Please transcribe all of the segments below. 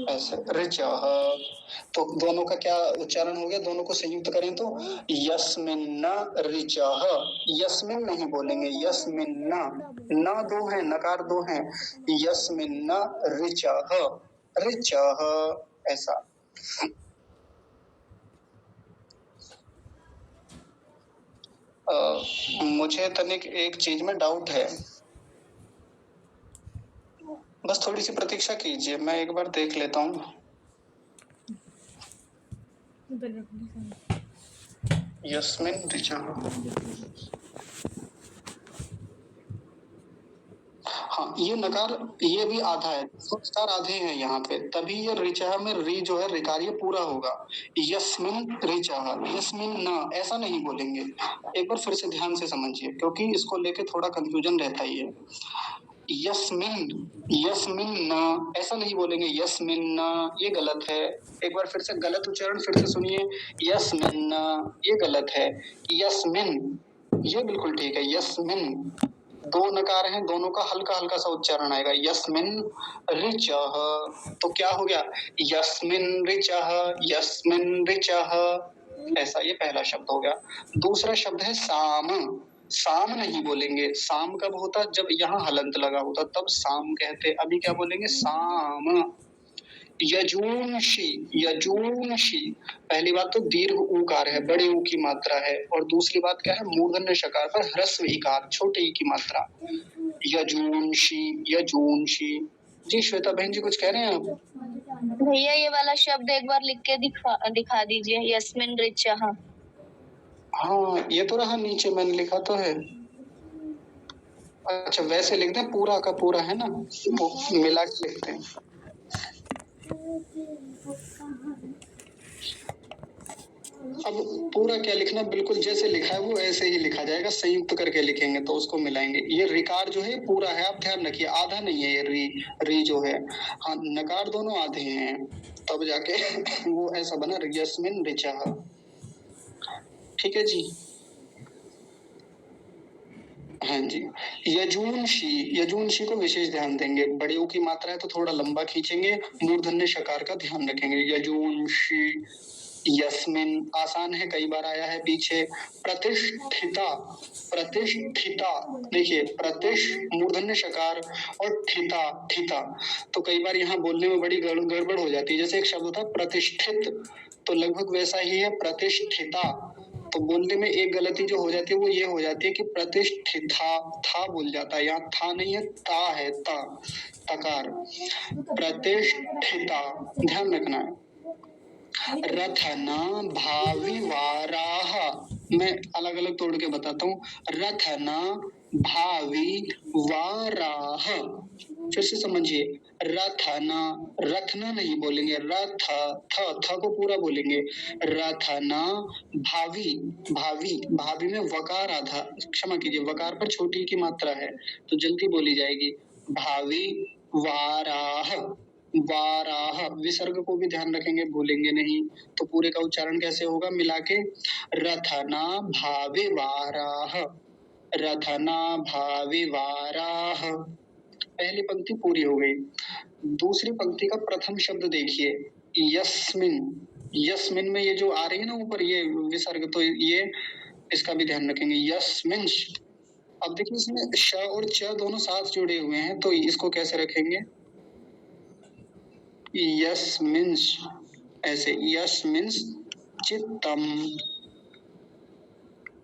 ऐसे ऋचः। तो दोनों का क्या उच्चारण हो गया, दोनों को संयुक्त करें तो यस्मिन्न ऋचः। यस्मिन नहीं बोलेंगे, यस्मिन्न। न दो हैं, नकार दो हैं। यस्मिन्न ऋचः, ऋचः ऐसा। मुझे तनिक एक चीज में डाउट है, बस थोड़ी सी प्रतीक्षा कीजिए, मैं एक बार देख लेता हूँ। यस्मिन ऋचः, हाँ ये नकार, ये भी आधा है, नकार आधे हैं यहाँ पे, तभी ये ऋचः में री जो है ऋकार ये पूरा होगा। यस्मिन ऋचः, यस्मिन न ऐसा नहीं बोलेंगे। एक बार फिर से ध्यान से समझिए, क्योंकि इसको लेके थोड़ा कंफ्यूजन रहता ही है। यस्मिन, यस्मिन न ऐसा नहीं बोलेंगे, यस्मिन न ये गलत है। एक बार फिर से गलत उच्चारण फिर से सुनिए, यस्मिन न ये गलत है। यस्मिन ये बिल्कुल ठीक है। यस्मिन दो नकार हैं, दोनों का हल्का हल्का सा उच्चारण आएगा। यस्मिन ऋचः, तो क्या हो गया, यस्मिन ऋचः, यस्मिन ऋचः ऐसा, ये पहला शब्द हो गया। दूसरा शब्द है साम। साम नहीं बोलेंगे, साम कब होता, जब यहाँ हलंत लगा होता तब साम कहते, अभी क्या बोलेंगे, साम। यजूंषि, यजूंषि पहली बात तो दीर्घ ऊकार है, बड़े ऊ की मात्रा है, और दूसरी बात क्या है, मूर्धन्य शकार पर ह्रस्व इकार, छोटे ई की मात्रा। यजूंषि, यजूंषि। जी श्वेता बहन जी कुछ कह रहे हैं आप? भैया ये वाला शब्द एक बार लिख के दिखा दीजिए, यस्मिन ऋचः। हाँ ये तो रहा नीचे, मैंने लिखा तो है। अच्छा वैसे लिख दें, पूरा का पूरा है ना, वो मिला के लिखते हैं। अब पूरा क्या लिखना, बिल्कुल जैसे लिखा है वो ऐसे ही लिखा जाएगा, संयुक्त करके लिखेंगे तो उसको मिलाएंगे। ये रिकार जो है पूरा है, आप ध्यान रखिए, आधा नहीं है ये री जो है। हाँ नकार दोनों आधे हैं, तब जाके वो ऐसा बना, यस्मिन ऋचः। ठीक है जी, हाँ जी। यजूंषि, यजूंषि को विशेष ध्यान देंगे, बड़े ऊ की मात्रा है तो थोड़ा लंबा खींचेंगे, मूर्धन्य शकार का ध्यान रखेंगे। यजूंषि, यस्मिन आसान है, कई बार आया है पीछे। प्रतिष्ठिता, प्रतिष्ठिता देखिए, प्रतिश मूर्धन्य शकार और ठिता, ठिता, तो कई बार यहाँ बोलने में बड़ी गड़बड़ हो जाती है। जैसे एक शब्द था प्रतिष्ठित, तो लगभग वैसा ही है प्रतिष्ठिता। तो बोलने में एक गलती जो हो जाती है वो ये हो जाती है कि प्रतिष्ठिता, था बोल जाता है, यहाँ था नहीं है, ता है, ता, तकार। प्रतिष्ठिता ध्यान रखना है। रथना भावी वाराह, मैं अलग अलग तोड़ के बताता हूँ। रथना भावी वाराह, फिर से समझिए, रथना, रथना नहीं बोलेंगे, रथ, थ को पूरा बोलेंगे। रथना भावी, भावी, भावी में वकार आधा, क्षमा कीजिए वकार पर छोटी की मात्रा है तो जल्दी बोली जाएगी। भावी वाराह, वाराह, विसर्ग को भी ध्यान रखेंगे, भूलेंगे नहीं। तो पूरे का उच्चारण कैसे होगा मिला के, रथना भावे वाराह, रथना भावे वाराह। पहली पंक्ति पूरी हो गई। दूसरी पंक्ति का प्रथम शब्द देखिए, यस्मिन, यस्मिन में ये जो आ रही है ना ऊपर ये विसर्ग, तो ये इसका भी ध्यान रखेंगे, यस्मिन। अब देखिए इसमें श और च दोनों साथ जुड़े हुए हैं, तो इसको कैसे रखेंगे, यस मीन्स ऐसे, यस मीन्स चित्तम,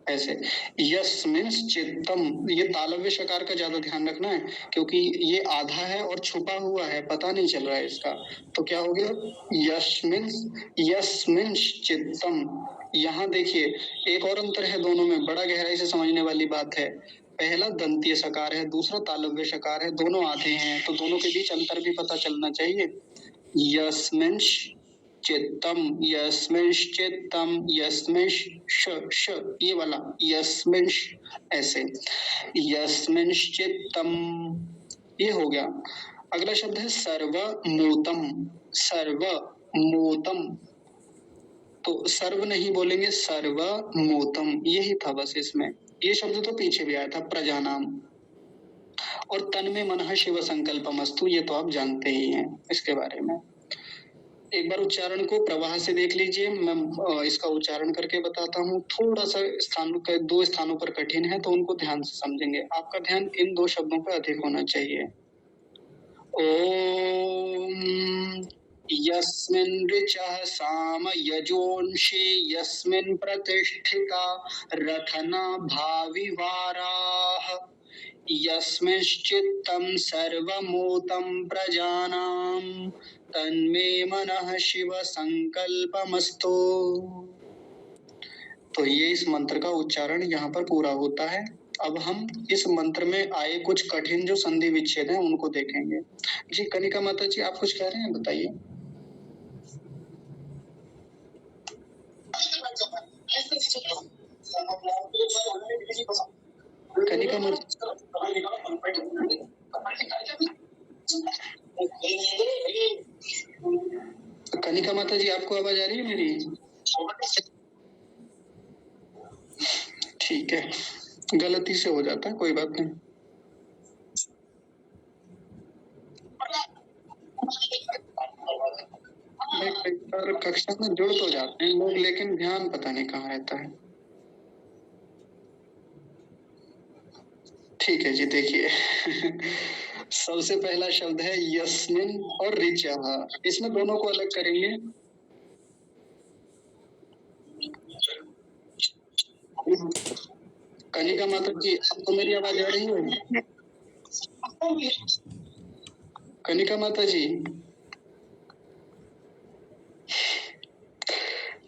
ऐसे यस मीन्स चित्तम। ये तालव्य शकार का ज्यादा ध्यान रखना है, क्योंकि ये आधा है और छुपा हुआ है, पता नहीं चल रहा है इसका। तो क्या हो गया, यस मीन्स चित्तम। यहाँ देखिए एक और अंतर है दोनों में, बड़ा गहराई से समझने वाली बात है। पहला दंतीय शकार है, दूसरा तालव्य शकार है, दोनों आधे हैं, तो दोनों के बीच अंतर भी पता चलना चाहिए। यस्मिंश चित्तम, यस्मिंश चित्तम, यस्मिंश श ये वाला यस्मिंश, ऐसे यस्मिंश चित्तम, ये हो गया। अगला शब्द है सर्वमोतम, सर्वमोतम, तो सर्व नहीं बोलेंगे, सर्वमोतम, यही था बस इसमें। ये शब्द तो पीछे भी आया था, प्रजानाम। और तन में मनः शिव संकल्पमस्तु, ये तो आप जानते ही हैं इसके बारे में। एक बार उच्चारण को प्रवाह से देख लीजिए। मैं इसका उच्चारण करके बताता हूँ। थोड़ा सा दो स्थानों पर कठिन है, तो उनको ध्यान से समझेंगे। आपका ध्यान इन दो शब्दों पर अधिक होना चाहिए। ओम यस्मिन् ऋचः साम यजोंषि यस्मिन् प्रतिष्ठिता रथना भाविवाराः यस्मिंश्चित्तं सर्वमूतं प्रजानां तन्मे मनः शिव संकल्पमस्तु। तो ये इस मंत्र का उच्चारण यहाँ पर पूरा होता है। अब हम इस मंत्र में आए कुछ कठिन जो संधि विच्छेद हैं उनको देखेंगे। जी कनिका माता जी, आप कुछ कह रहे हैं, बताइए। कनिका माता, कनिका माता जी, आपको आवाज आ रही है मेरी? ठीक है, गलती से हो जाता है, कोई बात नहीं। कई बार कक्षा में जुड़ तो जाते हैं लोग, लेकिन ध्यान पता नहीं कहाँ रहता है। ठीक है जी, देखिए सबसे पहला शब्द है यस्मिन और ऋचः। इसमें दोनों को अलग करेंगे। कनिका माता जी, आपको मेरी आवाज आ रही है? कनिका माता जी,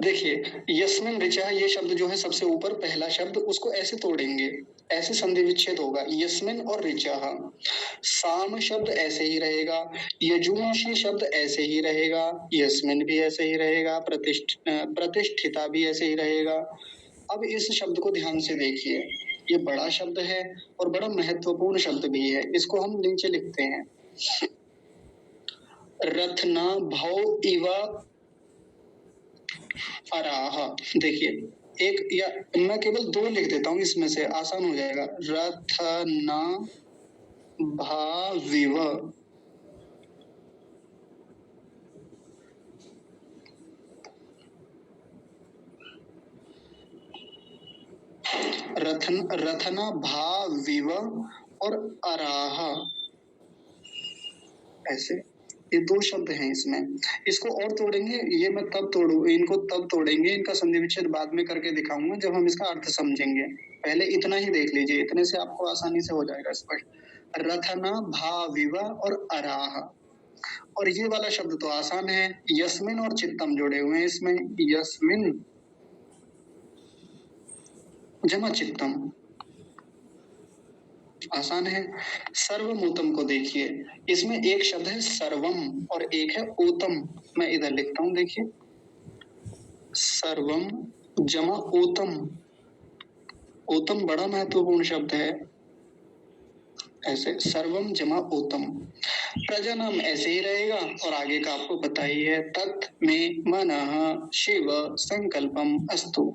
देखिए यस्मिन ऋचा, ये शब्द जो है सबसे ऊपर पहला शब्द, उसको ऐसे तोड़ेंगे, ऐसे संधि विच्छेद होगा, यस्मिन और ऋचा। साम शब्द ऐसे ही रहेगा, यजुंषि शब्द ऐसे ही रहेगा, यस्मिन भी ऐसे ही रहेगा, प्रतिष्ठिता भी ऐसे ही रहेगा। अब इस शब्द को ध्यान से देखिए, ये बड़ा शब्द है और बड़ा महत्वपूर्ण शब्द भी है। इसको हम नीचे लिखते हैं, रथना भव इव अराह। देखिए एक, या मैं केवल दो लिख देता हूँ, इसमें से आसान हो जाएगा। रथना भाविव, रथना भाविव और अराह, ऐसे ये दो शब्द हैं इसमें। इसको और तोड़ेंगे, ये मैं तब तोड़ू, इनको तब तोड़ेंगे, इनका संधि विच्छेद बाद में करके दिखाऊंगा जब हम इसका अर्थ समझेंगे। पहले इतना ही देख लीजिए, इतने से आपको आसानी से हो जाएगा स्पष्ट। रथना भाविव और अराह, और ये वाला शब्द तो आसान है, यस्मिन और चित्तम जुड़े हुए हैं इसमें, यस्मिन जमा चित्तम, आसान है। सर्वमूतम को देखिए, इसमें एक शब्द है सर्वम और एक है ऊतम। मैं इधर लिखता हूं, देखिए सर्वम जमा ऊतम। ऊतम बड़ा महत्वपूर्ण शब्द है, ऐसे सर्वम जमा ऊतम। प्रजनम ऐसे ही रहेगा, और आगे का आपको पता ही है, तत् में मनः शिव संकल्पम अस्तु।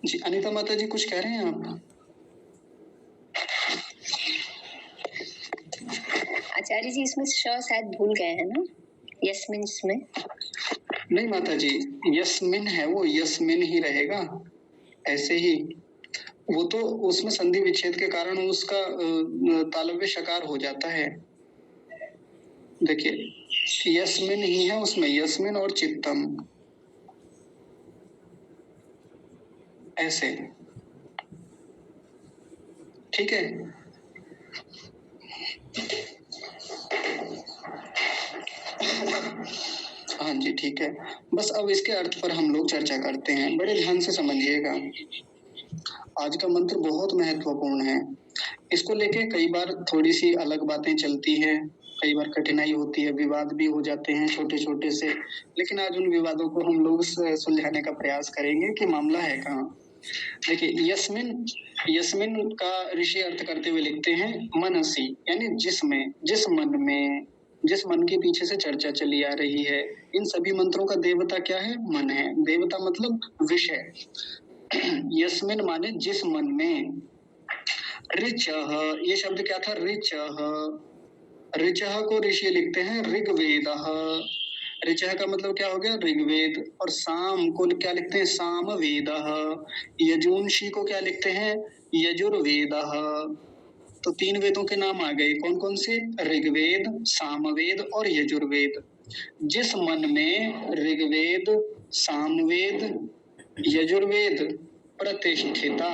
जी अनिता माता जी, कुछ कह रहे हैं आप? आचार्य जी, इसमें श शायद भूल गए हैं ना, यस्मिन में? नहीं माता जी, यस्मिन है वो, यस्मिन ही रहेगा ऐसे ही। वो तो उसमें संधि विच्छेद के कारण उसका तालव्य शकार हो जाता है। देखिए यस्मिन ही है उसमें, यस्मिन और चित्तम, ऐसे, ठीक है। हाँ जी ठीक है, बस अब इसके अर्थ पर हम लोग चर्चा करते हैं, बड़े ध्यान से समझिएगा। आज का मंत्र बहुत महत्वपूर्ण है, इसको लेके कई बार थोड़ी सी अलग बातें चलती हैं, कई बार कठिनाई होती है, विवाद भी हो जाते हैं छोटे छोटे से, लेकिन आज उन विवादों को हम लोग सुलझाने का प्रयास करेंगे कि मामला है कहाँ। देखिए यस्मिन, यस्मिन का ऋषि अर्थ करते हुए लिखते हैं मनसी, यानी जिसमें, जिस मन में, जिस मन के पीछे से चर्चा चली आ रही है। इन सभी मंत्रों का देवता क्या है? मन है। देवता मतलब विषय। यस्मिन माने जिस मन में। ऋचः, ये शब्द क्या था? ऋचः, ऋचः को ऋषि लिखते हैं ऋग्वेदः। ऋचः का मतलब क्या हो गया? ऋग्वेद। और साम को क्या लिखते हैं? सामवेदः। यजुंशी को क्या लिखते हैं? यजुर्वेदः। तो 3 वेदों के नाम आ गए। कौन कौन से? ऋग्वेद, सामवेद और यजुर्वेद। जिस मन में ऋग्वेद, सामवेद, यजुर्वेद प्रतिष्ठिता,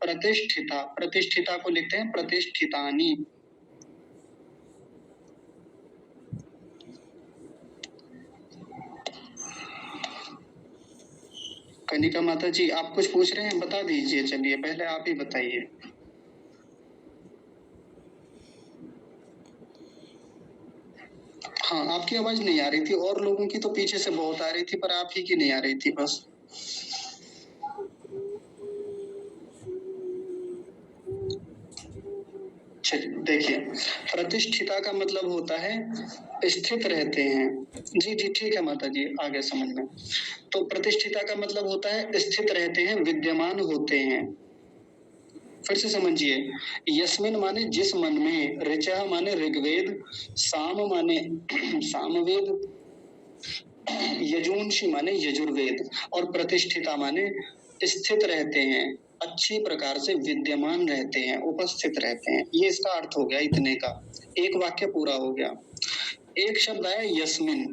प्रतिष्ठिता, प्रतिष्ठिता को लिखते हैं प्रतिष्ठितानि। कनिका माता जी आप कुछ पूछ रहे हैं? बता दीजिए। चलिए पहले आप ही बताइए। हाँ, आपकी आवाज नहीं आ रही थी, और लोगों की तो पीछे से बहुत आ रही थी, पर आप ही की नहीं आ रही थी बस। चलिए देखिए, प्रतिष्ठिता का मतलब होता है स्थित रहते हैं। जी जी ठीक है माता जी, आ गया समझ में। तो प्रतिष्ठिता का मतलब होता है स्थित रहते हैं, विद्यमान होते हैं। फिर से समझिए, यस्मिन माने जिस मन में, ऋचः माने ऋग्वेद, साम माने सामवेद, यजुंशी माने यजुर्वेद, और प्रतिष्ठिता माने स्थित रहते हैं, अच्छी प्रकार से विद्यमान रहते हैं, उपस्थित रहते हैं। ये इसका अर्थ हो गया इतने का। एक वाक्य पूरा हो गया। एक शब्द आया यस्मिन,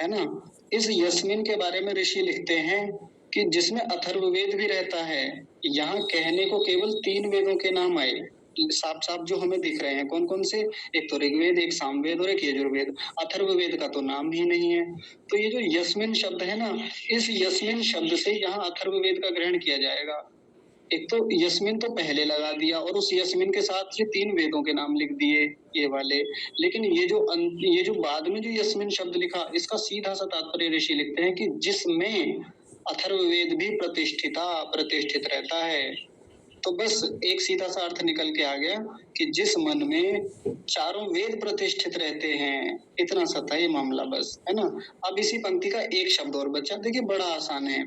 है ना? इस यस्मिन के बारे में ऋषि लिखते हैं कि जिसमें अथर्ववेद भी रहता है। यहाँ कहने को केवल 3 वेदों के नाम आए, साफ साफ जो हमें दिख रहे हैं। कौन कौन से? एक तो ऋग्वेद, एक सामवेद और एक यजुर्वेद। अथर्ववेद का तो नाम ही नहीं है। तो ये जो यस्मिन शब्द है ना, इस यस्मिन शब्द से यहाँ अथर्ववेद का ग्रहण किया जाएगा। एक तो यस्मिन तो पहले लगा दिया, और उस यस्मिन के साथ ये 3 वेदों के नाम लिख दिए, ये वाले। लेकिन ये जो बाद में जो यस्मिन शब्द लिखा, इसका सीधा सा तात्पर्य ऋषि लिखते हैं कि जिसमें अथर्ववेद भी प्रतिष्ठित रहता है। तो बस एक सीधा सा अर्थ निकल के आ गया कि जिस मन में चारों वेद प्रतिष्ठित रहते हैं, इतना सा था ये मामला बस, है ना? अब इसी पंक्ति का एक शब्द और बचा। देखिए बड़ा आसान है।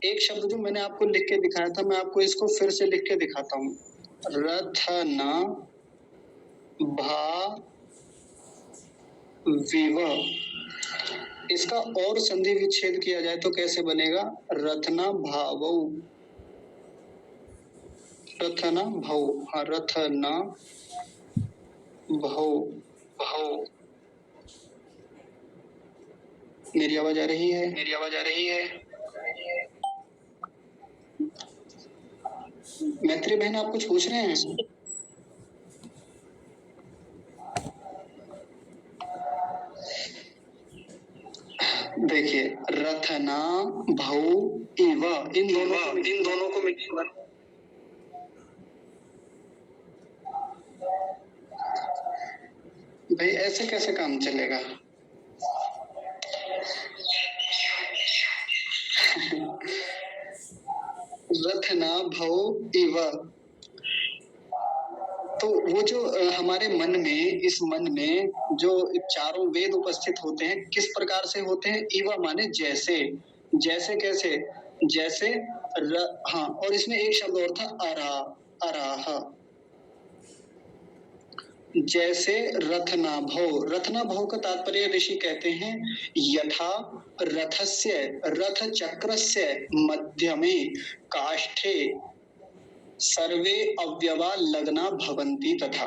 एक शब्द जो मैंने आपको लिख के दिखाया था, मैं आपको इसको फिर से लिख के दिखाता हूँ। रथना भा विव। इसका और संधि विच्छेद किया जाए तो कैसे बनेगा? रथना भावौ, रथना भौ। हाँ, रथना भौ, भौ। मेरी आवाज आ रही है? मेरी आवाज आ रही है? मैत्री बहन आप कुछ पूछ रहे हैं? देखिए, रथना भौ इव, इन दोनों को मिक्स कर। भाई ऐसे कैसे काम चलेगा? रथना भौ इव। तो वो जो हमारे मन में, इस मन में जो चारों वेद उपस्थित होते हैं, किस प्रकार से होते हैं? इव माने जैसे। जैसे कैसे? जैसे हाँ, और इसमें एक शब्द और था अरा, अराह। जैसे रथनाभौ। रथनाभौ का तात्पर्य ऋषि कहते हैं यथा रथस्य, रथ चक्रस्य मध्यमे काष्ठे सर्वे अव्यवा लग्ना भवन्ति तथा।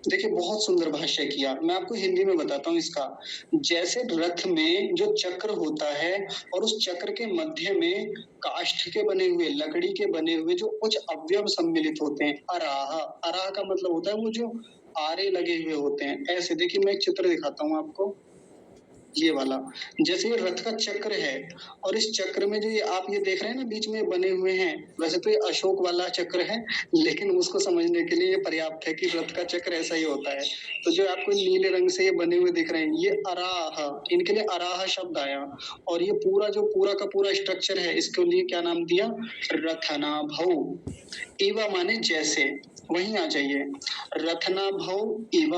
देखिए बहुत सुंदर भाष्य किया। मैं आपको हिंदी में बताता हूँ इसका। जैसे रथ में जो चक्र होता है, और उस चक्र के मध्य में काष्ठ के बने हुए, लकड़ी के बने हुए जो कुछ अवयव सम्मिलित होते हैं। अराह, अराह का मतलब होता है वो जो आरे लगे हुए होते हैं। ऐसे देखिए, मैं एक चित्र दिखाता हूँ आपको, ये वाला। जैसे ये रथ का चक्र है, और इस चक्र में जो ये आप ये देख रहे हैं ना बीच में बने हुए हैं, वैसे तो ये अशोक वाला चक्र है, लेकिन उसको समझने के लिए ये पर्याप्त है कि रथ का चक्र ऐसा ही होता है। तो जो आपको नीले रंग से ये बने हुए दिख रहे हैं, ये अराह, इनके लिए अराह शब्द आया। और ये पूरा जो पूरा का पूरा स्ट्रक्चर है, इसके लिए क्या नाम दिया? रथनाभौ। इव माने जैसे, वहीं आ जाइए। रथनाभौ इव,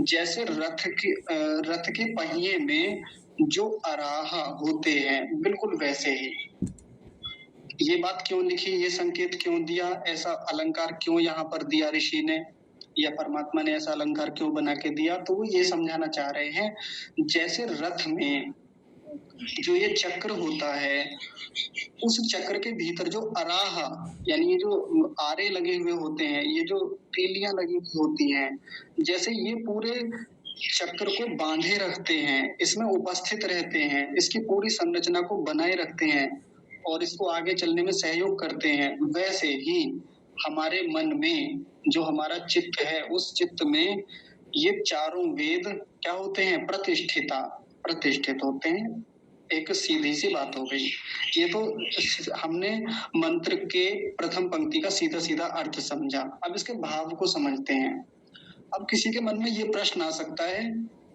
जैसे रथ के पहिए में जो अराह होते हैं, बिल्कुल वैसे ही। ये बात क्यों लिखी? ये संकेत क्यों दिया? ऐसा अलंकार क्यों यहाँ पर दिया ऋषि ने? या परमात्मा ने ऐसा अलंकार क्यों बना के दिया, तो वो ये समझाना चाह रहे हैं जैसे रथ में जो ये चक्र होता है, उस चक्र के भीतर जो अराह यानी ये जो आरे लगे हुए होते हैं, ये जो तीलियां लगी हुई होती हैं, जैसे ये पूरे चक्र को बांधे रखते हैं, इसमें उपस्थित रहते हैं, इसकी पूरी संरचना को बनाए रखते हैं और इसको आगे चलने में सहयोग करते हैं, वैसे ही हमारे मन में जो हमारा चित्त है, उस चित्त में ये चारों वेद क्या होते हैं, प्रतिष्ठित होते हैं। एक सीधी सी बात हो गई। ये तो हमने मंत्र के प्रथम पंक्ति का सीधा सीधा अर्थ समझा। अब इसके भाव को समझते हैं। अब किसी के मन में ये प्रश्न आ सकता है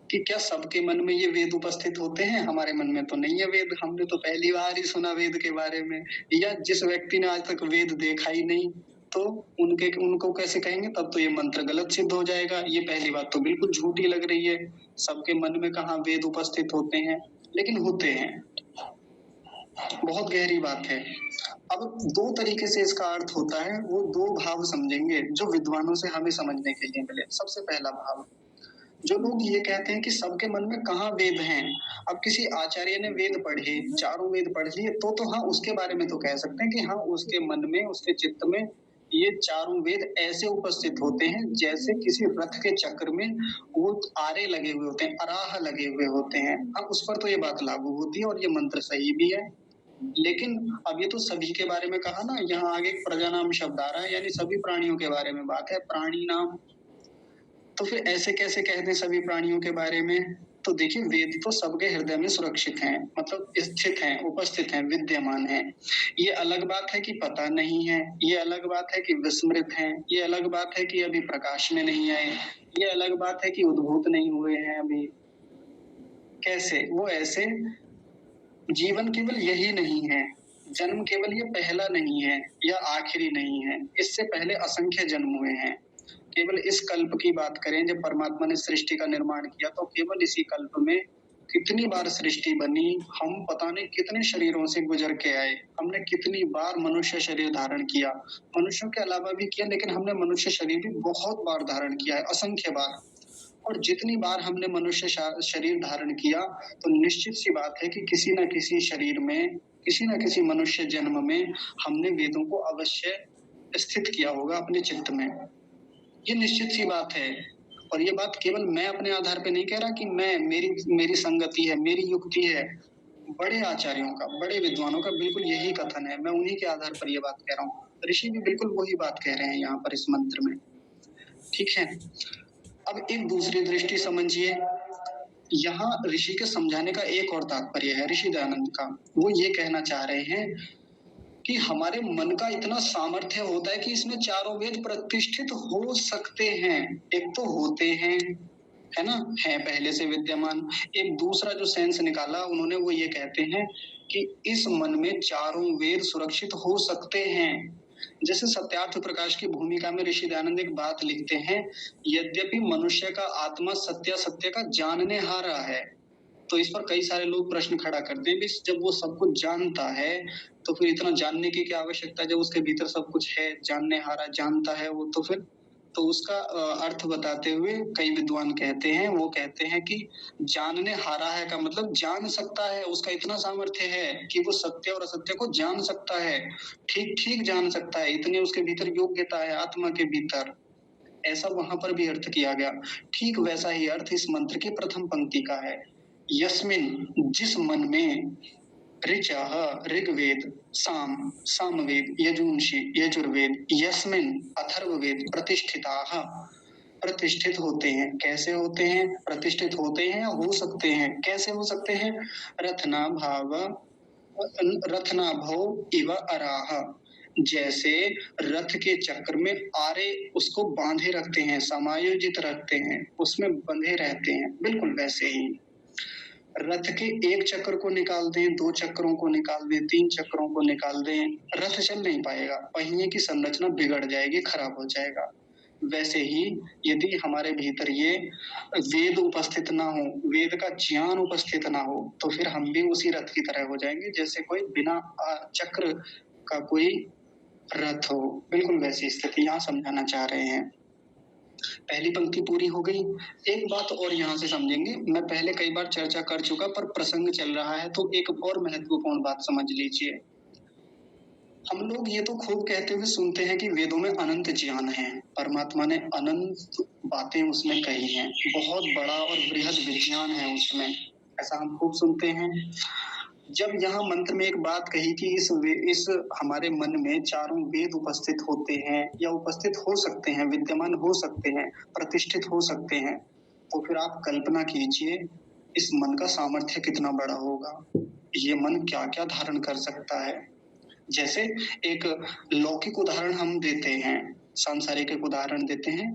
कि क्या सबके मन में ये वेद उपस्थित होते हैं? हमारे मन में तो नहीं है वेद, हमने तो पहली बार ही सुना वेद के बारे में, या जिस व्यक्ति ने आज तक वेद देखा ही नहीं, तो उनको कैसे कहेंगे? तब तो ये मंत्र गलत सिद्ध हो जाएगा। ये पहली बात तो बिल्कुल झूठी लग रही है। सबके मन में कहाँ वेद उपस्थित होते हैं, लेकिन होते हैं। बहुत गहरी बात है। अब दो तरीके से इसका अर्थ होता है, वो दो भाव समझेंगे जो विद्वानों से हमें समझने के लिए मिले। सबसे पहला भाव, जो लोग ये कहते हैं कि सबके मन में कहाँ वेद हैं, अब किसी आचार्य ने वेद पढ़े, चारों वेद पढ़ लिए, तो हाँ उसके बारे में तो कह सकते हैं कि हाँ उसके मन में, उसके चित्त में ये चारों वेद ऐसे उपस्थित होते हैं जैसे किसी रथ के चक्र में वो आरे लगे हुए होते हैं, अराह लगे हुए होते हैं। हाँ उस पर तो ये बात लागू होती है और ये मंत्र सही भी है। लेकिन अब ये तो सभी के बारे में कहा ना, यहाँ आगे एक प्रजानाम शब्द आ रहा है, यानी सभी प्राणियों के बारे में बात है, प्राणी नाम। तो फिर ऐसे कैसे कह दें सभी प्राणियों के बारे में? तो देखिए वेद तो सबके हृदय में सुरक्षित हैं, मतलब स्थित हैं, उपस्थित हैं, विद्यमान हैं। ये अलग बात है कि पता नहीं है, ये अलग बात है कि विस्मृत हैं, ये अलग बात है कि अभी प्रकाश में नहीं आए, ये अलग बात है कि उद्भूत नहीं हुए हैं अभी। कैसे? वो ऐसे, जीवन केवल यही नहीं है, जन्म केवल ये पहला नहीं है या आखिरी नहीं है, इससे पहले असंख्य जन्म हुए हैं। केवल इस कल्प की बात करें, जब परमात्मा ने सृष्टि का निर्माण किया, तो केवल इसी कल्प में कितनी बार सृष्टि बनी, हम पता नहीं कितने शरीरों से गुजर के आए, हमने कितनी बार मनुष्य शरीर धारण किया, मनुष्यों के अलावा भी किया, लेकिन हमने मनुष्य शरीर भी बहुत बार धारण किया है, असंख्य बार। और जितनी बार हमने मनुष्य शरीर धारण किया, तो निश्चित सी बात है कि किसी न किसी शरीर में, किसी न किसी मनुष्य जन्म में हमने वेदों को अवश्य स्थित किया होगा अपने चित्त में। ये निश्चित सी बात है। और ये बात केवल मैं अपने आधार पे नहीं कह रहा कि मेरी संगति है, मेरी युक्ति है। बड़े आचार्यों का, बड़े विद्वानों का बिल्कुल यही कथन है, मैं उन्हीं के आधार पर ये बात कह रहा हूँ। ऋषि भी बिल्कुल वही बात कह रहे हैं यहाँ पर इस मंत्र में। ठीक है। अब एक दूसरी दृष्टि समझिए। यहाँ ऋषि के समझाने का एक और तात्पर्य है ऋषि दयानंद का। वो ये कहना चाह रहे हैं कि हमारे मन का इतना सामर्थ्य होता है कि इसमें चारों वेद प्रतिष्ठित हो सकते हैं। एक तो होते हैं, है ना, है पहले से विद्यमान। एक दूसरा जो सेंस निकाला उन्होंने, वो ये कहते हैं कि इस मन में चारों वेद सुरक्षित हो सकते हैं। जैसे सत्यार्थ प्रकाश की भूमिका में ऋषि दयानंद एक बात लिखते हैं, यद्यपि मनुष्य का आत्मा सत्य का जानने हारा है। तो इस पर कई सारे लोग प्रश्न खड़ा करते हैं, जब वो सब कुछ जानता है तो फिर इतना जानने की क्या आवश्यकता है, जब उसके भीतर सब कुछ है, जानने हारा जानता है वो, तो फिर तो उसका अर्थ बताते हुए कई विद्वान कहते हैं, वो कहते हैं कि जानने हारा है का मतलब जान सकता है, उसका इतना सामर्थ्य है कि वो सत्य और असत्य को जान सकता है, ठीक ठीक जान सकता है, इतनी उसके भीतर योग्यता है आत्मा के भीतर। ऐसा वहां पर भी अर्थ किया गया। ठीक वैसा ही अर्थ इस मंत्र की प्रथम पंक्ति का है, यस्मिन, जिस मन में, ऋचः ऋग्वेद, सामवेद, यजुंशी यजुर्वेद, यस्मिन अथर्ववेद प्रतिष्ठिताः, प्रतिष्ठित होते हैं। कैसे होते हैं? प्रतिष्ठित होते हैं या हो सकते हैं। कैसे हो सकते हैं? रथना भव इव अराह, जैसे रथ के चक्र में आरे उसको बांधे रखते हैं, समायोजित रखते हैं, उसमें बंधे रहते हैं, बिल्कुल वैसे ही रथ के एक चक्र को निकाल दें, दो चक्रों को निकाल दें, तीन चक्रों को निकाल दें, रथ चल नहीं पाएगा, पहिए की संरचना बिगड़ जाएगी, खराब हो जाएगा। वैसे ही यदि हमारे भीतर ये वेद उपस्थित ना हो, वेद का ज्ञान उपस्थित ना हो, तो फिर हम भी उसी रथ की तरह हो जाएंगे जैसे कोई बिना चक्र का कोई रथ हो। बिल्कुल वैसी स्थिति यहाँ समझाना चाह रहे हैं। पहली पंक्ति पूरी हो गई। एक बात और यहाँ से समझेंगे, मैं पहले कई बार चर्चा कर चुका पर प्रसंग चल रहा है तो एक और महत्वपूर्ण बात समझ लीजिए। हम लोग ये तो खूब कहते हुए सुनते हैं कि वेदों में अनंत ज्ञान है, परमात्मा ने अनंत बातें उसमें कही हैं, बहुत बड़ा और बृहद विज्ञान है उसमें, ऐसा हम खूब सुनते हैं। जब यहाँ मंत्र में एक बात कही कि इस हमारे मन में चारों वेद उपस्थित होते हैं या उपस्थित हो सकते हैं, विद्यमान हो सकते हैं, प्रतिष्ठित हो सकते हैं, तो फिर आप कल्पना कीजिए इस मन का सामर्थ्य कितना बड़ा होगा। ये मन क्या क्या धारण कर सकता है। जैसे एक लौकिक उदाहरण हम देते हैं, सांसारिक एक उदाहरण देते हैं।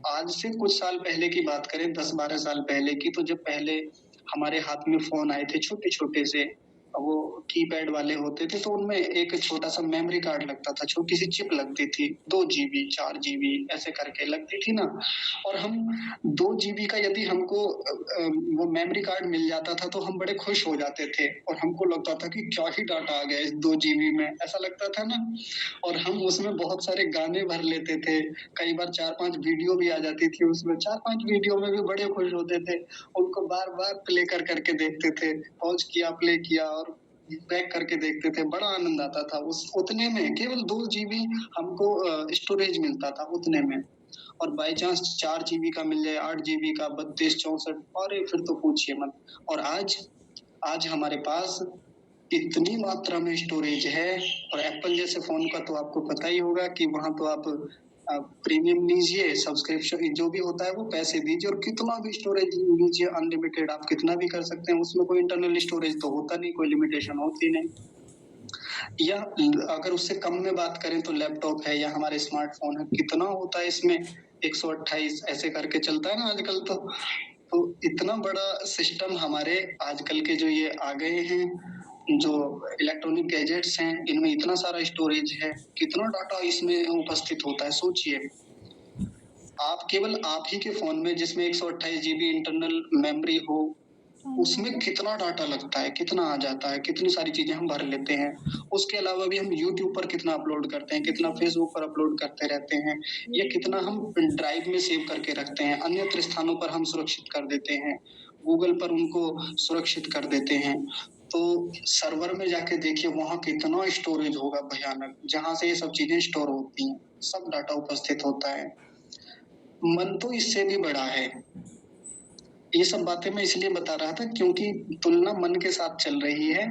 आज से कुछ साल पहले की बात करें, 10-12 साल पहले की, तो जब पहले हमारे हाथ में फोन आए थे छोटे छोटे से, वो कीपैड वाले होते थे, तो उनमें एक छोटा सा मेमोरी कार्ड लगता था, छोटी सी चिप लगती थी, 2 GB 4 GB ऐसे करके लगती थी ना। और हम 2 GB का यदि हमको वो मेमोरी कार्ड मिल जाता था तो हम बड़े खुश हो जाते थे और हमको लगता था कि क्या ही डाटा आ गया इस 2 GB में, ऐसा लगता था ना। और हम उसमें बहुत सारे गाने भर लेते थे, कई बार 4-5 वीडियो भी आ जाती थी उसमें, 4-5 वीडियो में भी बड़े खुश होते थे, उनको बार बार प्ले कर करके देखते थे, पॉज किया, प्ले किया और बैक करके देखते थे, बड़ा आनंद आता था। उस उतने में केवल 2 GB हमको स्टोरेज मिलता था उतने में, और बाई चांस 4 GB का मिल जाए, 8 GB का, 32 64, अरे फिर तो पूछिए मत। और आज हमारे पास इतनी मात्रा में स्टोरेज है, और एप्पल जैसे फोन का तो आपको पता ही होगा कि वहां तो आप प्रीमियम लीजिए, सब्सक्रिप्शन जो भी होता है वो पैसे दीजिए और कितना भी स्टोरेज लीजिए, अनलिमिटेड आप कितना भी कर सकते हैं, उसमें कोई इंटरनल स्टोरेज तो होता नहीं, कोई लिमिटेशन होती नहीं। या अगर उससे कम में बात करें तो लैपटॉप है या हमारे स्मार्टफोन है, कितना होता है इसमें, 128 ऐसे करके चलता है ना आजकल तो इतना बड़ा सिस्टम हमारे आजकल के जो ये आ गए हैं, जो इलेक्ट्रॉनिक गैजेट्स हैं, इनमें इतना सारा स्टोरेज है, कितना डाटा इसमें उपस्थित होता है, सोचिए। आप केवल आप ही के फोन में जिसमें 128 GB इंटरनल मेमोरी हो, उसमें कितना डाटा लगता है, कितना आ जाता है, कितनी सारी चीजें हम भर लेते हैं। उसके अलावा भी हम यूट्यूब पर कितना अपलोड करते हैं, कितना फेसबुक पर अपलोड करते रहते हैं, या कितना हम ड्राइव में सेव करके रखते हैं, अन्यत्र स्थानों पर हम सुरक्षित कर देते हैं, गूगल पर उनको सुरक्षित कर देते हैं। तो सर्वर में जाके देखिए वहां कितना स्टोरेज होगा भयानक, जहां से ये सब चीजें स्टोर होती हैं, सब डाटा उपस्थित होता है। मन तो इससे भी बड़ा है। ये सब बातें मैं इसलिए बता रहा था क्योंकि तुलना मन के साथ चल रही है।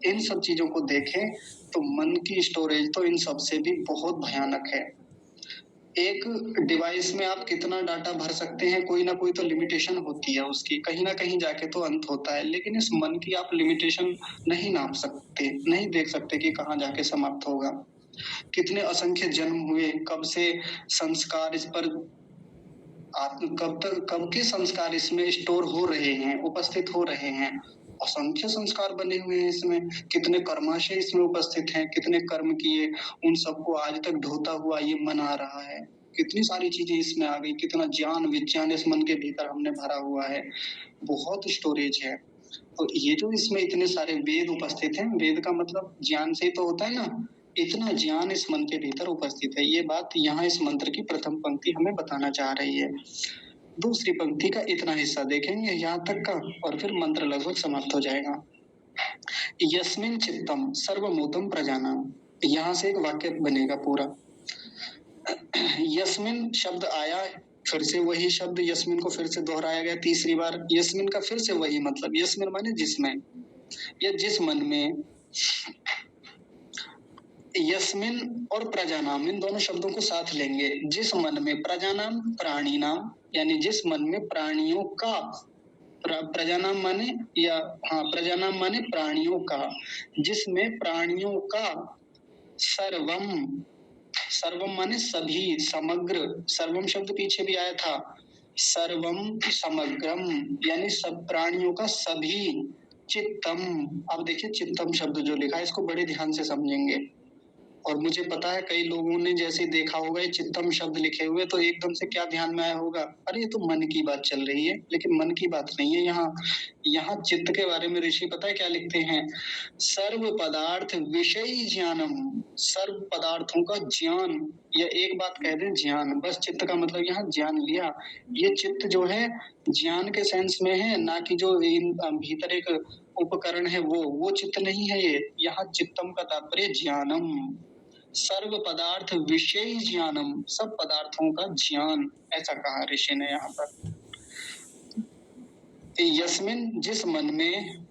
इन सब चीजों को देखें तो मन की स्टोरेज तो इन सब से भी बहुत भयानक है। एक डिवाइस में आप कितना डाटा भर सकते हैं, कोई ना कोई तो लिमिटेशन होती है उसकी, कहीं ना कहीं जाके तो अंत होता है, लेकिन इस मन की आप लिमिटेशन नहीं नाप सकते, नहीं देख सकते कि कहाँ जाके समाप्त होगा। कितने असंख्य जन्म हुए, कब से संस्कार इस पर आप कब के संस्कार इसमें स्टोर हो रहे हैं, उपस्थित हो रहे हैं, असंख्य संस्कार बने हुए हैं इसमें, कितने कर्माशय इसमें उपस्थित हैं, कितने कर्म किए, उन सबको आज तक ढोता हुआ ये मन आ रहा है, कितनी सारी चीजें इसमें आ गई, कितना ज्ञान विज्ञान इस मन के भीतर हमने भरा हुआ है, बहुत स्टोरेज है। तो ये जो इसमें इतने सारे वेद उपस्थित हैं, वेद का मतलब ज्ञान से तो होता है ना, इतना ज्ञान इस मन के भीतर उपस्थित है, ये बात यहाँ इस मंत्र की प्रथम पंक्ति हमें बताना चाह रही है। दूसरी पंक्ति का इतना हिस्सा देखेंगे यहाँ तक का, और फिर मंत्र लगभग समाप्त हो जाएगा। यस्मिन चित्तम सर्वभूतम प्रजानाम, यहाँ से एक वाक्य बनेगा पूरा। यस्मिन शब्द आया, फिर से वही शब्द यस्मिन को फिर से दोहराया गया तीसरी बार, यस्मिन का फिर से वही मतलब, यस्मिन माने जिसमें, या जिस मन में। यस्मिन और प्रजानाम, इन दोनों शब्दों को साथ लेंगे। जिस मन में, प्रजानाम प्राणी नाम, यानी जिस मन में प्राणियों का, प्रजानाम माने, या हाँ प्रजानाम माने प्राणियों का, जिसमें प्राणियों का, सर्वम, सर्वम माने सभी, समग्र, सर्वम शब्द पीछे भी आया था, सर्वम समग्रम यानी सब प्राणियों का सभी, चित्तम, अब देखिए चित्तम शब्द जो लिखा है इसको बड़े ध्यान से समझेंगे। और मुझे पता है कई लोगों ने जैसे देखा होगा ये चित्तम शब्द लिखे हुए तो एकदम से क्या ध्यान में आया होगा, अरे ये तो मन की बात चल रही है, लेकिन मन की बात नहीं है। यहाँ चित्त के बारे में ऋषि पता है क्या लिखते हैं, सर्व पदार्थ विषयी ज्ञानम, सर्व पदार्थों का ज्ञान, या एक बात कह दें ज्ञान, बस चित्त का मतलब यहाँ ज्ञान लिया। ये चित्त जो है ज्ञान के सेंस में है, ना कि जो भीतर एक उपकरण है वो चित्त नहीं है। ये यहाँ चित्तम का तात्पर्य ज्ञानम, सर्व पदार्थ विषय ज्ञानम, सब पदार्थों का ज्ञान, ऐसा कहा ऋषि ने यहाँ पर। यस्मिन, जिस मन में,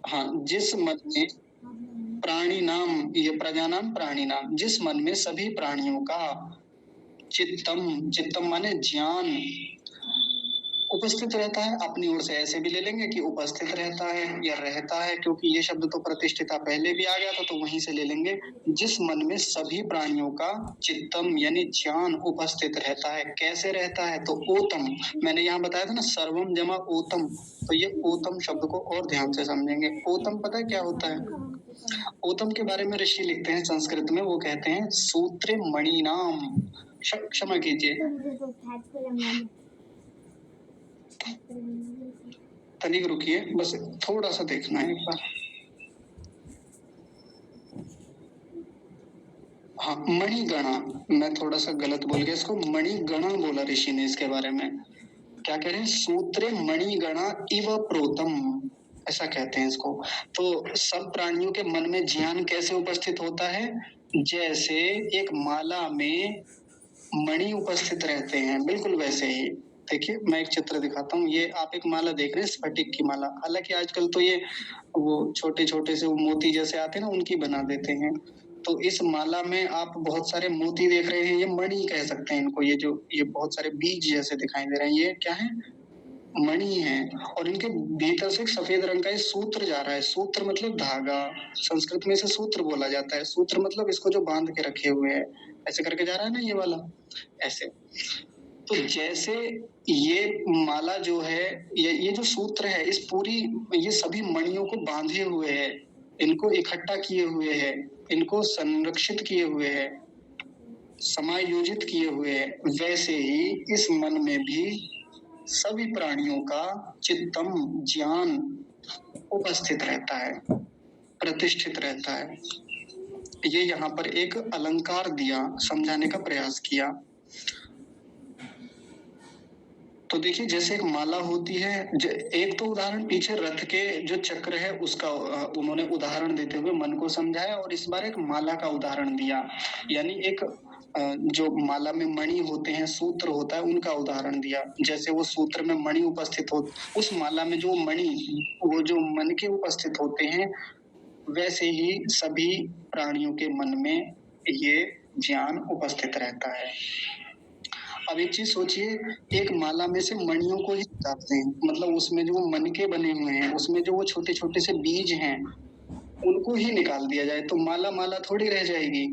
हाँ जिस मन में, प्राणी नाम, ये प्रजा नाम प्राणी नाम, जिस मन में सभी प्राणियों का चित्तम, चित्तम माने ज्ञान उपस्थित रहता है। अपनी ओर से ऐसे भी ले लेंगे कि उपस्थित रहता है या रहता है, क्योंकि ये शब्द तो प्रतिष्ठिता पहले भी आ गया था तो वहीं से ले लेंगे। जिस मन में सभी प्राणियों का चित्तम यानी ज्ञान उपस्थित रहता है, कैसे रहता है, तो ओतम, मैंने यहाँ बताया था ना सर्वम जमा ओतम, तो ये ओतम शब्द को और ध्यान से समझेंगे। ओतम पता है क्या होता है? ओतम के बारे में ऋषि लिखते हैं संस्कृत में, वो कहते हैं सूत्र मणि नाम, क्षमा कीजिए तनिक रुकिए, बस थोड़ा सा देखना है एक बार। हाँ मणिगणा, मैं थोड़ा सा गलत बोल गया, इसको मणिगणा बोला ऋषि ने इसके बारे में। क्या कह रहे हैं? सूत्रे मणिगणा इव प्रोतम, ऐसा कहते हैं इसको। तो सब प्राणियों के मन में ज्ञान कैसे उपस्थित होता है? जैसे एक माला में मणि उपस्थित रहते हैं, बिल्कुल वैसे ही। देखिए मैं एक चित्र दिखाता हूँ, ये आप एक माला देख रहे हैं स्फटिक की माला, हालांकि आजकल तो ये वो छोटे छोटे से वो मोती जैसे आते हैं ना, उनकी बना देते हैं। तो इस माला में आप बहुत सारे मोती देख रहे हैं, ये मणि कह सकते हैं इनको। ये बहुत सारे बीज जैसे दिखाई दे रहे हैं, ये क्या है? मणि है। और इनके भीतर से एक सफेद रंग का ये सूत्र जा रहा है। सूत्र मतलब धागा, संस्कृत में इसे सूत्र बोला जाता है। सूत्र मतलब इसको जो बांध के रखे हुए है, ऐसे करके जा रहा है ना ये वाला, ऐसे। तो जैसे ये माला जो है, ये जो सूत्र है, इस पूरी, ये सभी मणियों को बांधे हुए है, इनको इकट्ठा किए हुए है, इनको संरक्षित किए हुए है, समायोजित किए हुए है। वैसे ही इस मन में भी सभी प्राणियों का चित्तम ज्ञान उपस्थित रहता है, प्रतिष्ठित रहता है। ये यहाँ पर एक अलंकार दिया, समझाने का प्रयास किया। तो देखिए जैसे एक माला होती है, एक तो उदाहरण पीछे रथ के जो चक्र है उसका उन्होंने उदाहरण देते हुए मन को समझाया, और इस बार एक माला का उदाहरण दिया, यानी एक जो माला में मणि होते हैं, सूत्र होता है, उनका उदाहरण दिया। जैसे वो सूत्र में मणि उपस्थित हो, उस माला में जो मणि, वो जो मन के उपस्थित होते हैं, वैसे ही सभी प्राणियों के मन में ये ज्ञान उपस्थित रहता है। अब एक चीज सोचिए, एक माला में से मणियों को ही निकालते हैं, मतलब उसमें जो मन के बने हुए हैं, उसमें जो वो छोटे छोटे से बीज हैं, उनको ही निकाल दिया जाए तो माला माला थोड़ी रह जाएगी।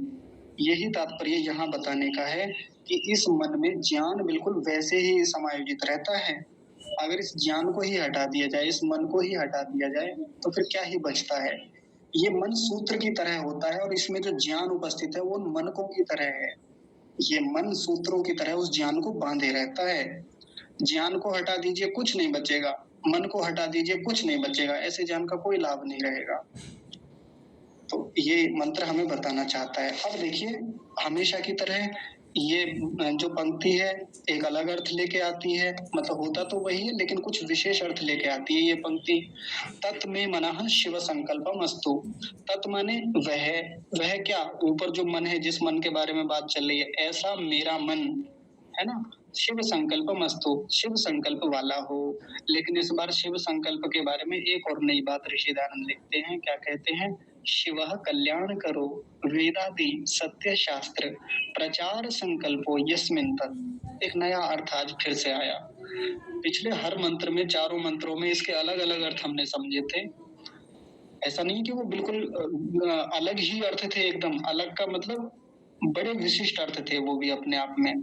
यही तात्पर्य यहाँ बताने का है कि इस मन में ज्ञान बिल्कुल वैसे ही समायोजित रहता है। अगर इस ज्ञान को ही हटा दिया जाए, इस मन को ही हटा दिया जाए, तो फिर क्या ही बचता है? ये मन सूत्र की तरह होता है, और इसमें जो ज्ञान उपस्थित है वो मनकों की तरह है। ये मन सूत्रों की तरह उस ज्ञान को बांधे रहता है। ज्ञान को हटा दीजिए कुछ नहीं बचेगा, मन को हटा दीजिए कुछ नहीं बचेगा, ऐसे ज्ञान का कोई लाभ नहीं रहेगा। तो ये मंत्र हमें बताना चाहता है। अब देखिए हमेशा की तरह ये जो पंक्ति है एक अलग अर्थ लेके आती है, मतलब होता तो वही है लेकिन कुछ विशेष अर्थ लेके आती है ये पंक्ति। तत् में मनः शिव संकल्पम अस्तु। तत् माने वह क्या, ऊपर जो मन है, जिस मन के बारे में बात चल रही है, ऐसा मेरा मन है ना, शिव संकल्पम अस्तु, शिव संकल्प वाला हो। लेकिन इस बार शिव संकल्प के बारे में एक और नई बात ऋषिदानंद लिखते हैं। क्या कहते हैं? शिवः कल्याण करो वेदादि सत्य शास्त्र प्रचार संकल्पो यस्मिन् तत्। एक नया अर्थ आज फिर से आया। पिछले हर मंत्र में, चारों मंत्रों में इसके अलग अलग अर्थ हमने समझे थे। ऐसा नहीं कि वो बिल्कुल अलग ही अर्थ थे, एकदम अलग का मतलब बड़े विशिष्ट अर्थ थे वो भी अपने आप में।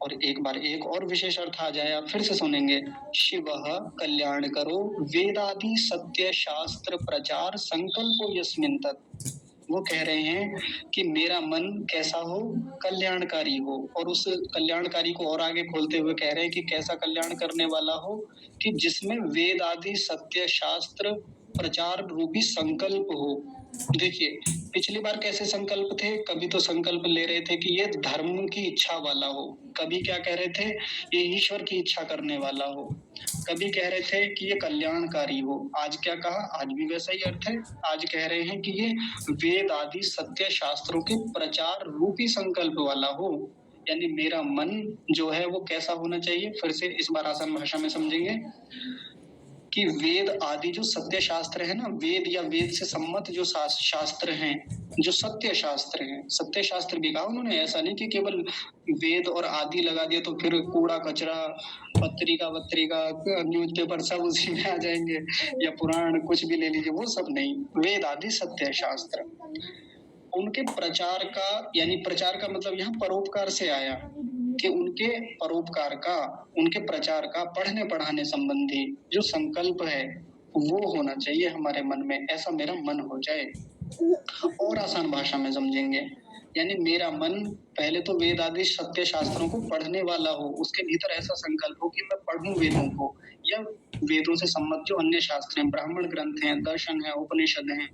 और एक बार एक और विशेष अर्थ आ जाए, आप फिर से सुनेंगे। शिवः कल्याण करो वेदादि सत्य शास्त्र प्रचार संकल्पो यस्मिन् तत्। वो कह रहे हैं कि मेरा मन कैसा हो, कल्याणकारी हो। और उस कल्याणकारी को और आगे खोलते हुए कह रहे हैं कि कैसा कल्याण करने वाला हो, कि जिसमें वेद आदि सत्य शास्त्र प्रचार रूपी संकल्प हो। देखिए, पिछली बार कैसे संकल्प थे? कभी तो संकल्प ले रहे थे कि ये धर्म की इच्छा वाला हो, कभी क्या कह रहे थे, ये ईश्वर की इच्छा करने वाला हो, कभी कह रहे थे कि ये कल्याणकारी हो। आज क्या कहा? आज भी वैसा ही अर्थ है। आज कह रहे हैं कि ये वेद आदि सत्य शास्त्रों के प्रचार रूपी संकल्प वाला हो। यानी मेरा मन जो है वो कैसा होना चाहिए? फिर से इस बार आसान भाषा में समझेंगे कि वेद आदि जो सत्य शास्त्र है ना, वेद या वेद से सम्मत जो शास्त्र हैं, जो सत्य शास्त्र हैं, सत्य शास्त्र भी कहा उन्होंने। ऐसा नहीं कि केवल वेद और आदि लगा दिया तो फिर कूड़ा कचरा पत्रिका न्यूज़पेपर सब उसी में आ जाएंगे, या पुराण कुछ भी ले लीजिए, वो सब नहीं। वेद आदि सत्य शास्त्र, उनके प्रचार का, यानी प्रचार का मतलब यहाँ परोपकार से आया कि उनके परोपकार का, उनके प्रचार का, पढ़ने पढ़ाने संबंधी जो संकल्प है वो होना चाहिए हमारे मन में। ऐसा मेरा मन हो जाए। और आसान भाषा में समझेंगे, यानी मेरा मन पहले तो वेद आदि सत्य शास्त्रों को पढ़ने वाला हो, उसके भीतर ऐसा संकल्प हो कि मैं पढ़ूं वेदों को, या वेदों से सम्मत जो अन्य शास्त्र हैं, ब्राह्मण ग्रंथ हैं, दर्शन है, उपनिषद हैं,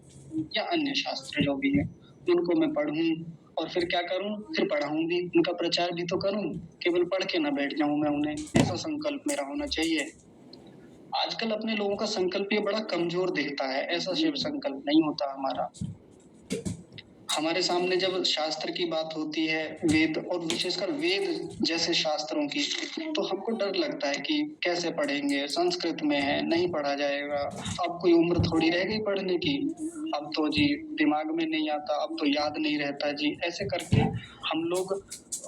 या अन्य शास्त्र जो भी है, उनको मैं पढ़ूं। और फिर क्या करूं? फिर पढ़ाऊं भी, उनका प्रचार भी तो करूं, केवल पढ़ के ना बैठ जाऊं मैं उन्हें। ऐसा संकल्प मेरा होना चाहिए। आजकल अपने लोगों का संकल्प ये बड़ा कमजोर दिखता है, ऐसा शिव संकल्प नहीं होता हमारा। हमारे सामने जब शास्त्र की बात होती है, वेद और विशेषकर वेद जैसे शास्त्रों की, तो हमको डर लगता है कि कैसे पढ़ेंगे, संस्कृत में है, नहीं पढ़ा जाएगा, अब कोई उम्र थोड़ी रह गई पढ़ने की, अब तो जी दिमाग में नहीं आता, अब तो याद नहीं रहता जी। ऐसे करके हम लोग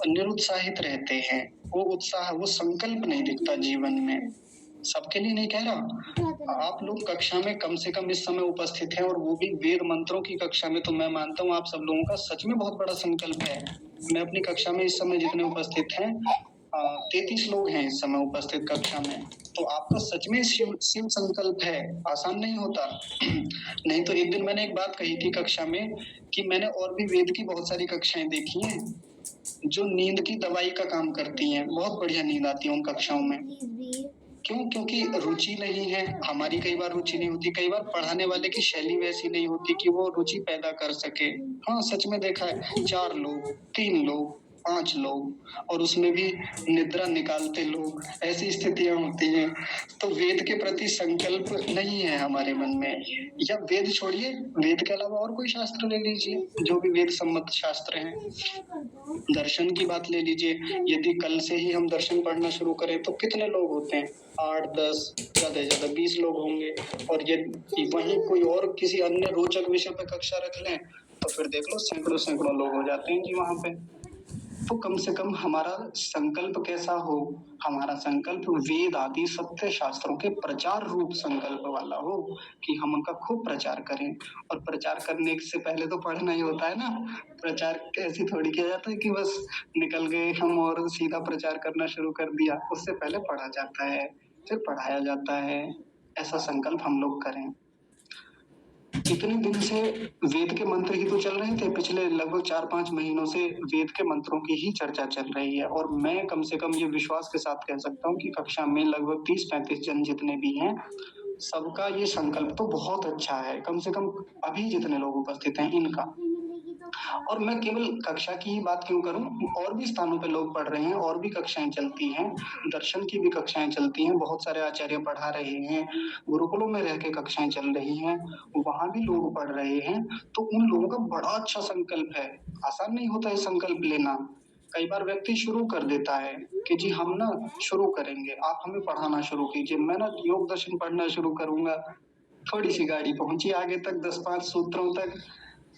निरुत्साहित रहते हैं। वो उत्साह, वो संकल्प नहीं दिखता जीवन में। सबके लिए नहीं कह रहा, आप लोग कक्षा में कम से कम इस समय उपस्थित हैं, और वो भी वेद मंत्रों की कक्षा में, तो मैं मानता हूँ आप सब लोगों का सच में बहुत बड़ा संकल्प है। मैं अपनी कक्षा में इस समय जितने उपस्थित हैं, 33 लोग हैं इस समय उपस्थित कक्षा में, तो आपका सच में शिव शिव संकल्प है, आसान नहीं होता। नहीं तो एक दिन मैंने एक बात कही थी कक्षा में कि मैंने और भी वेद की बहुत सारी कक्षाएं देखी हैं जो नींद की दवाई का काम करती हैं, बहुत बढ़िया नींद आती है उन कक्षाओं में। क्यों? क्योंकि रुचि नहीं है, हमारी कई बार रुचि नहीं होती, कई बार पढ़ाने वाले की शैली वैसी नहीं होती कि वो रुचि पैदा कर सके। हाँ, सच में देखा है, 4 लोग, 3 लोग, 5 लोग, और उसमें भी निद्रा निकालते लोग, ऐसी स्थितियां होती हैं। तो वेद के प्रति संकल्प नहीं है हमारे मन में। या वेद छोड़िए, वेद के अलावा और कोई शास्त्र ले लीजिए, जो भी वेद सम्मत शास्त्र हैं। दर्शन की बात ले लीजिए, यदि कल से ही हम दर्शन पढ़ना शुरू करें तो कितने लोग होते हैं? 8, 10, ज्यादा से ज्यादा 20 लोग होंगे। और यदि वहीं कोई और किसी अन्य रोचक विषय पे कक्षा रख लें तो फिर देख लो सैकड़ों सैकड़ों लोग हो जाते हैं जी वहां पे। तो कम से कम हमारा संकल्प कैसा हो? हमारा संकल्प वेद आदि सत्य शास्त्रों के प्रचार रूप संकल्प वाला हो, कि हम उनका खूब प्रचार करें। और प्रचार करने से पहले तो पढ़ना ही होता है ना। प्रचार कैसे थोड़ी किया जाता है कि बस निकल गए हम और सीधा प्रचार करना शुरू कर दिया। उससे पहले पढ़ा जाता है, फिर पढ़ाया जाता है। ऐसा संकल्प हम लोग करें। इतने दिन से वेद के मंत्र ही तो चल रहे थे, पिछले लगभग 4-5 महीनों से वेद के मंत्रों की ही चर्चा चल रही है। और मैं कम से कम ये विश्वास के साथ कह सकता हूँ कि कक्षा में लगभग 30-35 जन जितने भी हैं, सबका ये संकल्प तो बहुत अच्छा है, कम से कम अभी जितने लोग उपस्थित हैं इनका। और मैं केवल कक्षा की ही बात क्यों करूं, और भी स्थानों पे लोग पढ़ रहे हैं, और भी कक्षाएं चलती हैं, दर्शन की भी कक्षाएं चलती हैं, बहुत सारे आचार्य पढ़ा रहे हैं, गुरुकुलों में रह के कक्षाएं चल रही हैं, वहां भी लोग पढ़ रहे हैं। तो उन लोगों का बड़ा अच्छा संकल्प है। आसान नहीं होता है संकल्प लेना। कई बार व्यक्ति शुरू कर देता है कि जी हम ना शुरू करेंगे, आप हमें पढ़ाना शुरू कीजिए, मैं ना योग दर्शन पढ़ना शुरू करूंगा। थोड़ी सी गाड़ी पहुंची आगे तक, 10-5 सूत्रों तक,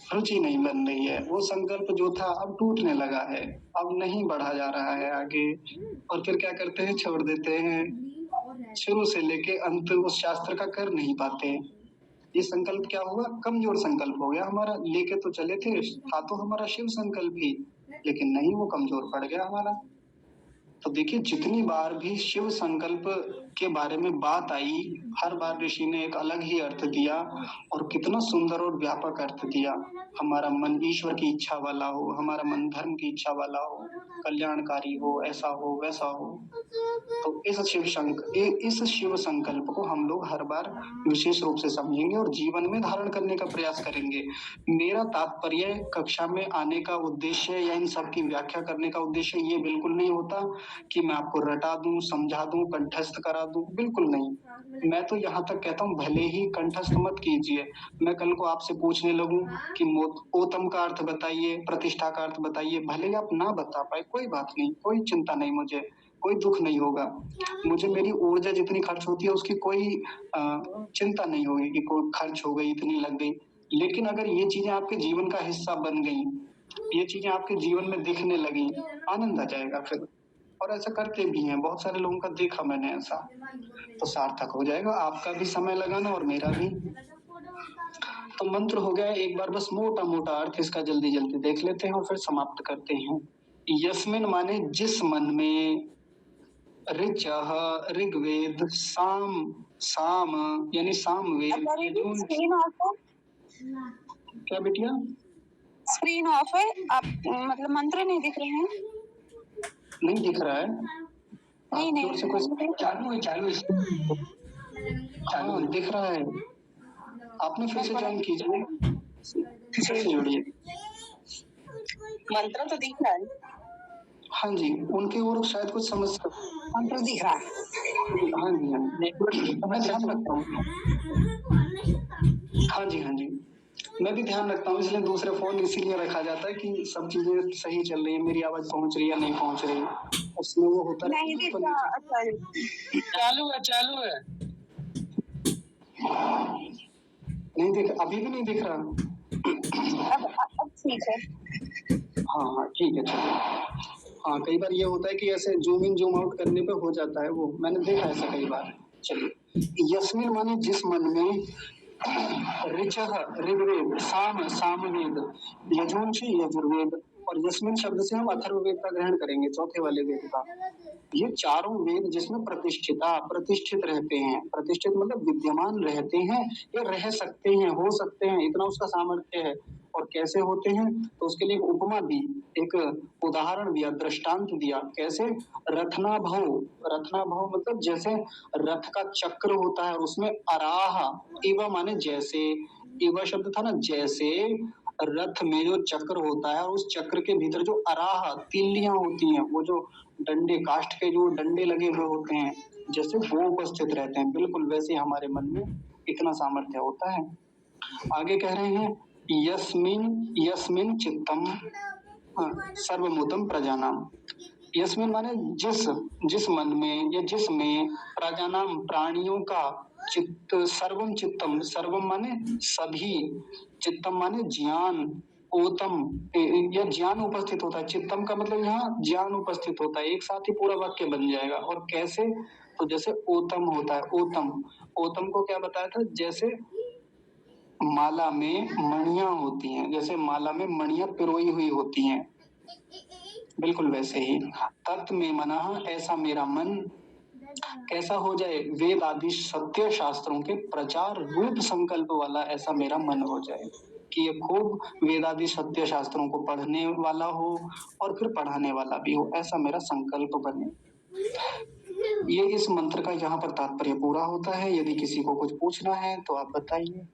रुचि नहीं बन रही है। वो संकल्प जो था अब टूटने लगा है, अब नहीं बढ़ा जा रहा है आगे। और फिर क्या करते हैं? छोड़ देते हैं। शुरू से लेके अंत उस शास्त्र का कर नहीं पाते। ये संकल्प क्या हुआ? कमजोर संकल्प हो गया हमारा। लेके तो चले थे, था तो हमारा शिव संकल्प ही, लेकिन नहीं, वो कमजोर पड़ गया हमारा। तो देखिए जितनी बार भी शिव संकल्प के बारे में बात आई, हर बार ऋषि ने एक अलग ही अर्थ दिया और कितना सुंदर और व्यापक अर्थ दिया। हमारा मन ईश्वर की इच्छा वाला हो, हमारा मन धर्म की इच्छा वाला हो, कल्याणकारी हो, ऐसा हो वैसा हो। तो इस शिव संकल्प को हम लोग हर बार विशेष रूप से समझेंगे और जीवन में धारण करने का प्रयास करेंगे। मेरा तात्पर्य कक्षा में आने का उद्देश्य या इन सब की व्याख्या करने का उद्देश्य ये बिल्कुल नहीं होता कि मैं आपको रटा दूं, समझा दूं, कंठस्थ करा दूं, बिल्कुल नहीं। मैं तो यहाँ तक कहता हूँ भले ही कंठस्थ मत कीजिए, मैं कल को आपसे पूछने लगूं कि ओतम का अर्थ बताइए, प्रतिष्ठा का अर्थ बताइए, भले ही आप ना बता पाए कोई बात नहीं, कोई चिंता नहीं, मुझे कोई दुख नहीं होगा। मुझे मेरी ऊर्जा जितनी खर्च होती है उसकी कोई चिंता नहीं होगी कि कोई खर्च हो गई, इतनी लग गई। लेकिन अगर ये चीजें आपके जीवन का हिस्सा बन गई, ये चीजें आपके जीवन में दिखने लगी, आनंद आ जाएगा फिर। और ऐसा करते भी हैं, बहुत सारे लोगों का देखा मैंने ऐसा, तो सार्थक हो जाएगा, आपका भी समय लगाना और मेरा भी। तो मंत्र हो गया एक बार, बस मोटा मोटा अर्थ इसका जल्दी जल्दी देख लेते हैं और फिर समाप्त करते हैं। यस्मिन माने जिस मन में, ऋचः ऋग्वेद, साम यानी सामवेद, यजुन। स्क्रीन ऑफ है, क्या बेटिया? स्क्रीन ऑफ है, आप मतलब मंत्र नहीं दिख रहे हैं? नहीं दिख रहा है? नहीं नहीं से कुछ चालू है हाँ दिख रहा है। आपने फिर से ज्वाइन कीजिए, फिर से जुड़िए। मंत्र तो दिख रहा है। हाँ जी, उनकी ओर शायद कुछ समस्या, मंत्र दिख रहा है। हाँ जी मैं ध्यान रखता हूँ। हाँ जी मैं भी ध्यान रखता हूँ, इसलिए दूसरे फोन इसीलिए रखा जाता है कि सब चीजें सही चल रही है, मेरी आवाज पहुंच रही है या नहीं पहुंच रही, उसमें वो होता है। नहीं दिख रहा। अच्छा चालू है नहीं दिख, अभी भी नहीं दिख रहा। अब ठीक है। हाँ ठीक है चलो। हाँ कई बार ये होता है कि ऐसे जूम इन जूम आउट करने पे हो जाता है, वो मैंने देखा ऐसा कई बार। चलिए, यस्मिन माने जिस मन में, ऋचः ऋग्वेद, सामवेद, यजुंषि यजुर्वेद, और यस्मिन शब्द से हम अथर्ववेद का ग्रहण करेंगे, चौथे वाले वेद का। ये चारों वेद जिसमें प्रतिष्ठित रहते हैं, प्रतिष्ठित मतलब विद्यमान रहते हैं या रह सकते हैं, हो सकते हैं, इतना उसका सामर्थ्य है। और कैसे होते हैं तो उसके लिए एक उपमा दी, एक उदाहरण दिया, दृष्टांत दिया। कैसे? रत्नाभव मतलब जैसे रथ का चक्र होता है और उसमें अराह, इवा माने जैसे, इवा शब्द था ना, जैसे रथ में जो चक्र होता है और उस चक्र के भीतर जो अराह तिल्लियां होती हैं, वो जो डंडे, काष्ठ के जो डंडे लगे हुए होते हैं, जैसे वो उपस्थित रहते हैं, बिल्कुल वैसे हमारे मन में इतना सामर्थ्य होता है। आगे कह रहे हैं यस्मिन चित्तम सर्वभूतम प्रजानाम। यस्मिन माने जिस मन में या जिसमें, प्रजानाम प्राणियों का, चित्त सर्वम माने सभी, चित्तम माने ज्ञान, ओतम या ज्ञान उपस्थित होता है। चित्तम का मतलब यहाँ ज्ञान उपस्थित होता है, एक साथ ही पूरा वाक्य बन जाएगा। और कैसे? तो जैसे ओतम होता है, ओतम को क्या बताया था? जैसे माला में मणियां होती हैं, जैसे माला में मणियां पिरोई हुई होती हैं, बिल्कुल वैसे ही। तत् में मना, ऐसा मेरा मन कैसा हो जाए? वेद आदि सत्य शास्त्रों के प्रचार रूप संकल्प वाला ऐसा मेरा मन हो जाए कि ये खूब वेद आदि सत्य शास्त्रों को पढ़ने वाला हो और फिर पढ़ाने वाला भी हो, ऐसा मेरा संकल्प बने। ये इस मंत्र का यहाँ पर तात्पर्य पूरा होता है। यदि किसी को कुछ पूछना है तो आप बताइए।